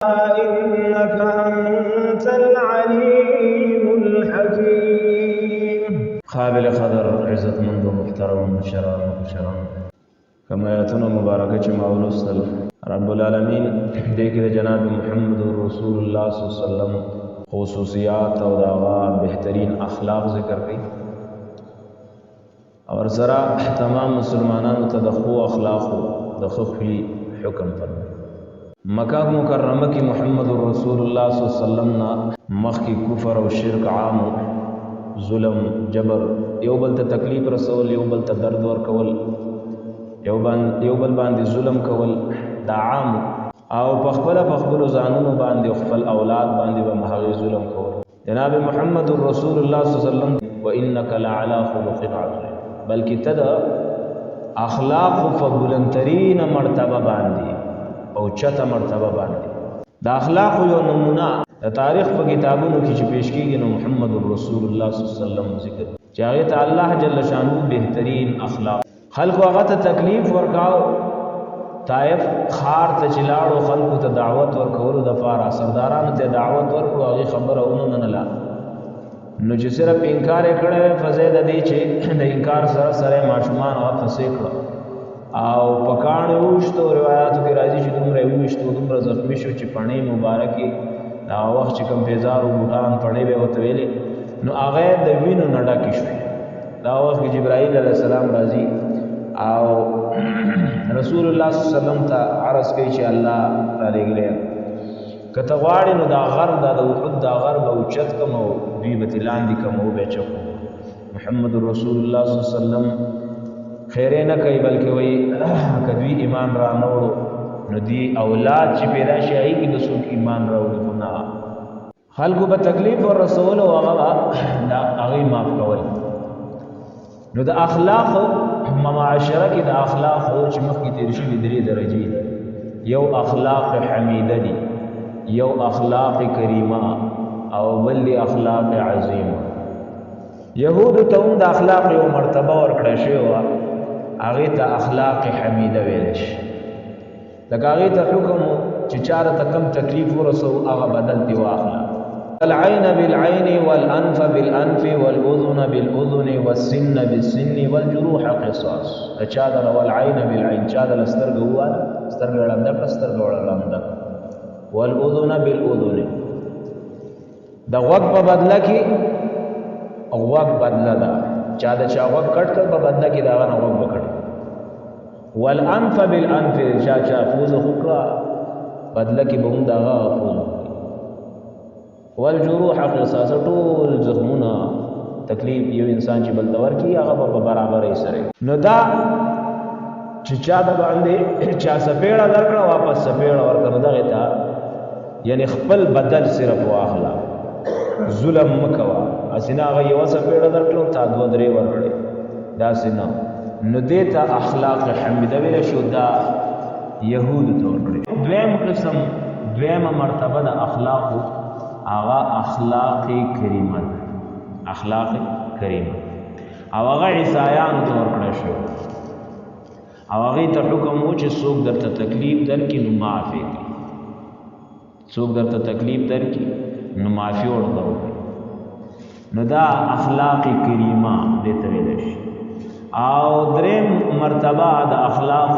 إنك أنت العليم الحكيم. قابل قدر عزت مند و محترم شران و شران كما ياتون مباركة مولوستل رب العالمين دیکھ جناب محمد رسول اللہ صلی اللہ علیہ وسلم خصوصیات او داغا بہترین اخلاق ذکر کی اور سرا تمام مسلمانانو تدخو اخلاق دخخی حکم فرمائے مکہ مکرمہ کی محمد رسول اللہ صلی اللہ علیہ وسلم نا مخ کی کفر و شرک عام ظلم جبر یو بل ته تکلیف رسول یو بل ته درد ور کول یو بل باندې ظلم کول دا عام او پخپل ځانونو باندې خپل اولاد باندې به مهاوی ظلم کول جناب محمد رسول الله صلی الله علیه وسلم وانک لعلى خلق عظیم بلکې تدا اخلاق فبلندترین مرتبه باندې او چته مرتبه باندې دا اخلاق یو نمونه د تاریخ په کتابونو کې چې پیش کیږي نو محمد رسول الله صلی الله علیه وسلم ذکر چې هغه ته الله جل شانو بهترین اخلاق خلکو هغه ته تکلیف ورکاو طائف خار ته چلاړو خلکو ته دعوت ورکولو د فارا سردارانو ته دعوت ورکړو هغه خبره ونه منله نو چې صرف انکار کړي فزید دی چې د انکار سره ماشومان او فسې کړو او پکان وشتو روایتو کې راځي چې دومره وشتو دومره زخمی شو چې پړې مبارکي دا وخت چې کوم فیزار او بوټان پړې به وته ویلې نو هغه د وینو نډاکی شو دا وخت جبرائیل علیه السلام راځي او رسول الله صلی الله علیه وسلم ته عرض کوي چې الله تعالی ګلې کته غواړي نو دا غر د وحد دا غر به اوچت کوم او دوی به لاندې کوم او به چکو محمد رسول الله صلی الله علیه وسلم خیر نه کوي بلکې وایي کدوی ایمان را نوړو نو دی اولاد چې پیدا شي هغه کې د څوک ایمان راوړي نه خلکو به تکلیف ور رسول او هغه معاف کول نو د اخلاق معاشره کې د اخلاق چې مخکې تیر شي درې درجې یو اخلاق حمیده دي یو اخلاق کریمه او بل دی اخلاق عظیمه یهود ته هم د اخلاق یو مرتبه ورکړی شوی وه هغې ته اخلاق حمیده ویلی شي لکه هغې ته حکم چې چاره ته کم تکلیف ورسو هغه بدل دي واخله العين بالعين والأنف بالأنف والأذن بالأذن والسن بالسن والجروح قصاص اچادر والعين بالعين چادر استرګ واله استرګ لنده استرګ لنده والأذن بالأذن د غوږ په بدله کې غوږ بدله ده چا د چا غوږ کټ کړ په بدله کې دا غوږ وکړ والأنف بالأنف چا فوز خکړه بدله کې به هم دا فوز والجروح قصاص ټول زخمونه تکلیف یو انسان چې بل دور کی هغه په برابر یې سره نو دا چې چا د باندې چا سپېړه درکړه واپس سپېړه ورکړه دغه ته یعنی خپل بدل صرف واخلا ظلم مکوا اسینا هغه یو سپېړه درکړه تا دو درې ورکړي دا سینا نو دې ته اخلاق حمیده ویل شو دا يهود تور کړی دویم قسم دویمه مرتبه د اخلاق آغا اخلاق کریمه اخلاق کریمه او هغه عیسایان تور کړی شو او هغه ته حکم و چې څوک درته تکلیف درکې نو معافي کړي څوک درته تکلیف درکې نو معافي ورکړي نو دا اخلاق کریمه دې ته ویل شي او دریم مرتبه د اخلاق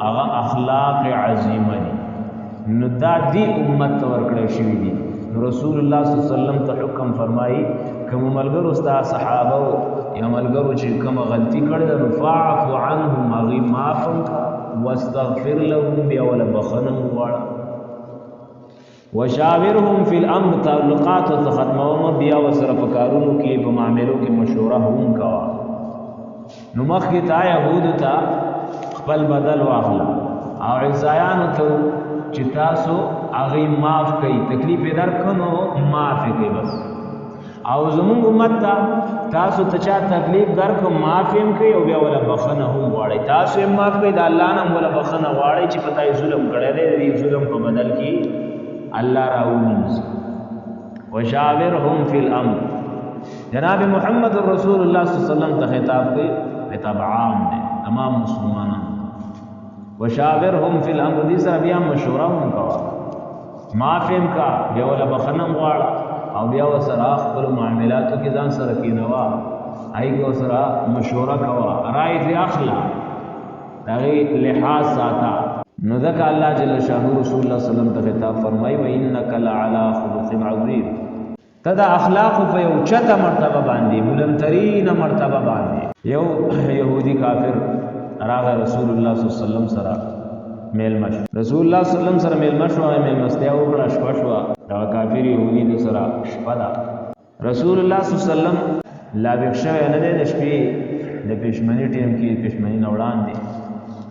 هغه اخلاق عظیمه دي نو دا دی امت تور کړی شوی دي رسول الله صلی الله علیه وسلم ته حکم فرمایي کوم ملګرو استا صحابه یا ملګرو چې کوم غلطي کړې ده فاعف عنهم هغه معاف واستغفر لهم بیا ولا بخنه وغواړه وشاورهم فی الامر تعلقات ختموم بیا وسره په کارونو کې په معاملو کې مشوره هم کوا نو مخکې تا يهود ته خپل بدل واخلا او عیسایانو ته چې تاسو هغه معاف کړئ تکلیف درکنو معاف کړئ بس او زموږ امت ته تاسو ته چا تکلیف درکو معاف هم کړئ او بیا ولا بخنه هم غواړئ تاسو هم معاف کړئ د الله نام ولا بخنه غواړئ چې پتاي ظلم کړی دی دې ظلم په بدل کې الله راوونځي وشاورهم فی الامر جناب محمد رسول الله صلی الله علیه وسلم ته خطاب کوي خطاب عام دی تمام مسلمانانو وشاورهم فی الامر دې سره بیا مشوره هم کوي معافیم کا بیا ولا بخنم غواړه او بیا وسره خپل معاملاتو کې ځان سره کینوا هغه وسره مشوره کوا رائے دې اخلا هغه لحاظ ساته نو ذکر الله جل شانه رسول الله صلی الله علیه وسلم ته خطاب فرمای و انک لعلى خلق عظیم تدا اخلاق په یو چته مرتبه باندې بلندترین مرتبه باندې یو يهودي کافر راغه رسول الله صلی الله علیه وسلم سره میلمش رسول الله صلی الله علیه وسلم سره میلمش وای میلمستیا وکړه شپه شو دا کافر يهودي د سره شپه دا رسول الله صلی الله علیه وسلم لا بخښه نه د شپې د پښمنی ټیم کې پښمنی نوړان دي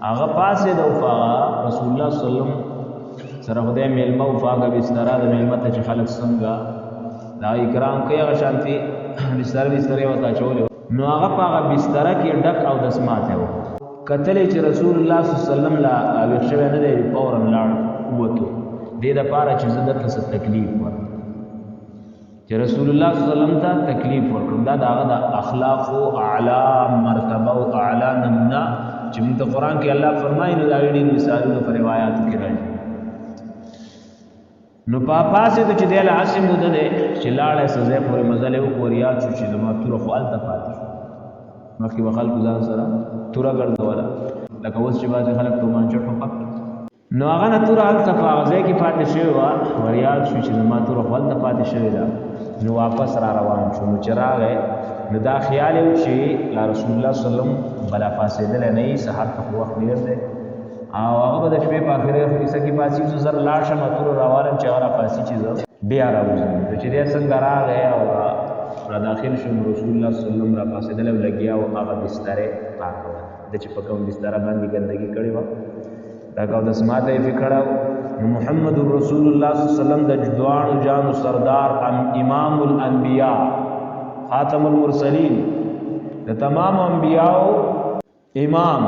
هغه پاسه د وفاغه رسول الله صلی الله علیه وسلم سره خدای میلمه وفاغه بستر د میلمه ته چې خلک څنګه دا اکرام کوي هغه شانتي بستر وتا چول نو هغه پاغه بستر کې ډک او دسماته و کتلې چې رسول الله صلی الله علیه وسلم لا وښه نه دی فورن لاړ وته دې د پاره چې زړه ته تکلیف ورته چې رسول الله صلی الله علیه وسلم ته تکلیف ورکړ دا دغه د اخلاق او اعلی مرتبه او اعلی نمونه چې موږ ته قران کې الله فرمایي نو دا غړي مثالونه په روایتو کې راځي نو پاپا سي ته چې د عاصم مده ده چې لاړه سزا پورې مزله او کوریات چې زما تور خو الته پاتې مخکې وخل ګزار سره تورا ګرځولا لکه اوس چې باز خلک رومانچ ټوپک نو هغه نه تور الته پاغزه کې پاتې شوی و وریات شو چې زما تور خو الته پاتې شوی دا نو واپس را روان شو نو چراغه نو دا خیال یو چې رسول الله صلی الله علیه وسلم بلا فاصله نه سحر په وخت ډیر ده او هغه د شپې په اخر کې سکی پاسي سر لاشه متور راوالم چې هغه پاسي چیز بیا راوځي چې دې څنګه راغی او را داخل شو رسول الله صلی الله علیه وسلم را پاسې دل لګیا او هغه بستر پاک د چې په کوم بستر باندې ګندګي کړي و دا کو د سماته فکرو محمد رسول الله صلی الله علیه وسلم د جوان جان سردار امام الانبیاء خاتم المرسلین د تمام انبیاء امام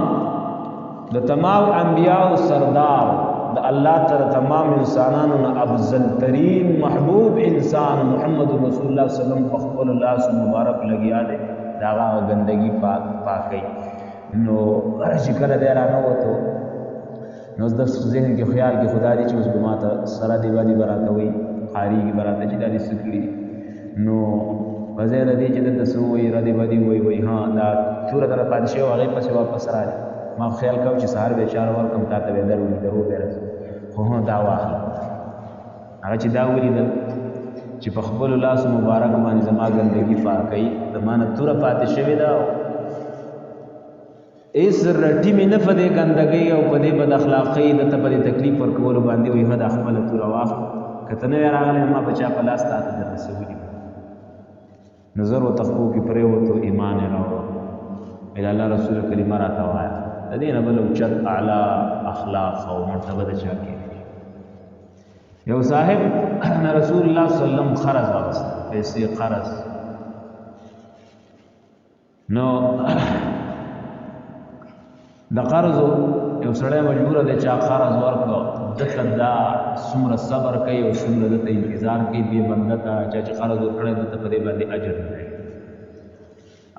د تمام انبیاء سردار د الله تعالی تمام انسانانو نه افضل ترین محبوب انسان محمد رسول الله صلی الله علیه وسلم په خپل الله مبارک لګیا دی دا غندګي پاکي نو چې کله دی رانه وته نو د ذهن کې خیال کې خدای دې چې اوس به ماته سره دی وادي براته وي خاري کې براته چې د سکړي نو وزیر دې چې د تسوي را دی وادي وي ها دا تور در پادشه هغه پسې واپس راځي ما خیال کوم چې سهار به 4 ور کم تاته به درو به راځي خو دا واخله هغه چې دا ولیدل چې په خپل الله مبارک باندې زما ګندګي پاکي د مانه تور پاتې شوی دا ایس رټی مې نه فدې ګندګي او په دې بد اخلاقی د ته په تکلیف ورکول باندې وي هدا خپل تور واخ کته نه راغله ما بچا په لاس ته د رسولي نظر او تخبو کې پرې وته ایمان راو اله الله رسول کریم راته وایا د دې نه بل اوچت اعلی اخلاق او مرتبه د چا کې یو صاحب رسول الله صلی الله علیه وسلم خرز واغست پیسې قرض نو د قرض یو سړی مجبور دی چې قرض ورکړو دته دا څومره صبر کوي او څومره د انتظار کوي به بنده ته چې قرض ورکړي د په دې باندې اجر لري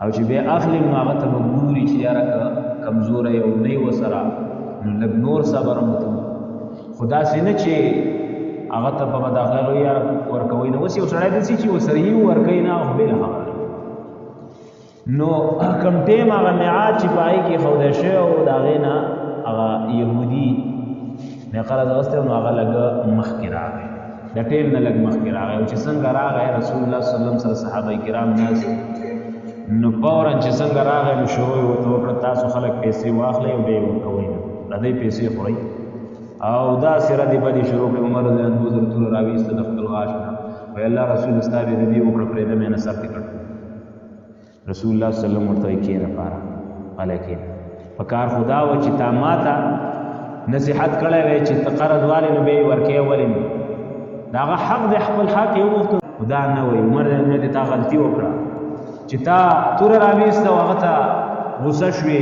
او چې به اخلي نو هغه ته مګوري چې یاره کمزور یو نه وسره نو لږ نور صبر مته خدا سینه چې هغه ته په مداخله یاره ورکوي نو وسی سړی د سې چې وسره یو ورکوي نه خو به خبره نو کم ټیم هغه میعاد چې پای کې خوده شو او دا غینا هغه يهودي نه قرض واستو نو هغه لګ مخکې راغی د ټیم نه لګ مخکې راغی او چې څنګه راغی رسول الله صلی الله علیه وسلم سره صحابه کرام ناز نو پورن چې څنګه راغی نو شروع وته پر تاسو خلک پیسې واخلې او به ورکوي نه دې پیسې خوري او دا سره دې باندې شروع په عمر د انبوزر تل راوي است د خپل غاشنا وی الله رسول استابه دې وکړه پرې د مینه سره کړ رسول الله صلی الله علیه وسلم ورته کې نه پاره علیکم پکار خدا و چې تا ماته نصيحت کړې وې چې تقرض والي نو به ورکې ولې داغه حق د خپل حق یو وخت خدا نه وي عمر دې تا غلطي وکړه چې تا تور راويست او هغه ته غوسه شوي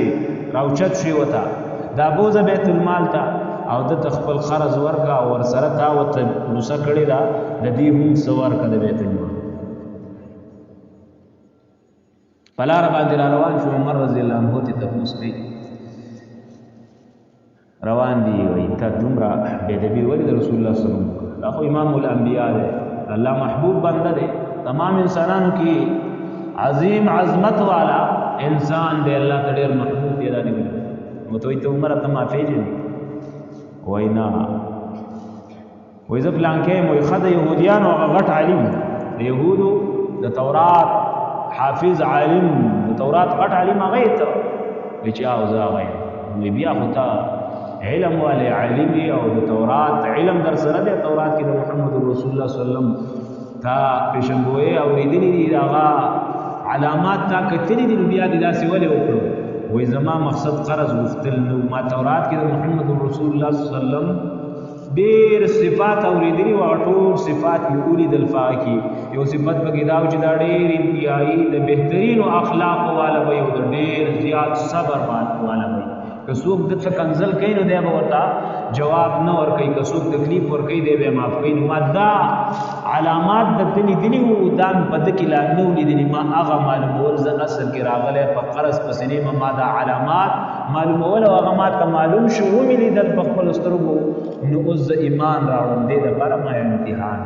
راوچت شوي وته دا بوزه بیت المال ته او د خپل قرض ورکا او ور سره تا وته غوسه کړی دا د دې هم سوار کړه بیت المال پلار باندې روان شو عمر رضی الله عنه ته تفوس کوي روان دی وای ته دومره بے ادبی ولې د رسول الله صلی الله علیه وسلم دا خو امام الانبیاء دی الله محبوب بنده دی تمام انسانانو کې عظیم عظمت والا انسان دی الله ته ډېر محبوب دی دا دی نو ته عمر ته معافی دي وینا وې ځ پلان کې مو خد يهوديان او غټ عالم د يهودو د تورات حافظ عالم د تورات غټ عالم هغه ته چې اوزا غي نو بیا خو تا علم والے عالم او د تورات علم در سره د تورات کې د محمد رسول الله صلی الله علیه وسلم تا پېښنګوي او لیدلې دي هغه علامات تا کتلې دي بیا د داسې ولې وکړو وې زما مقصد قرض غفتل نو ما تورات کې د محمد رسول الله صلی الله علیه وسلم ډېر صفات اوریدلي او ټول صفات یې ولیدل فاکي یو صفت پکې دا چې دا ډېر انتهایی د بهترینو اخلاق والا وي او د ډېر زیات صبر والا وي که څوک د څه کنزل کوي نو دی به ورته جواب نه ورکوي که څوک تکلیف ورکوي دی به معاف کوي ما دا علامات د دلی دلی او دام بد کې لا نو لیدلی ما هغه معلومول ز اصل کې راغله په قرض پسنې ما دا علامات معلومول او هغه ماته معلوم شو ومې لیدل په خپل سترګو نو اوس ایمان راوړم دې د لپاره ما امتحان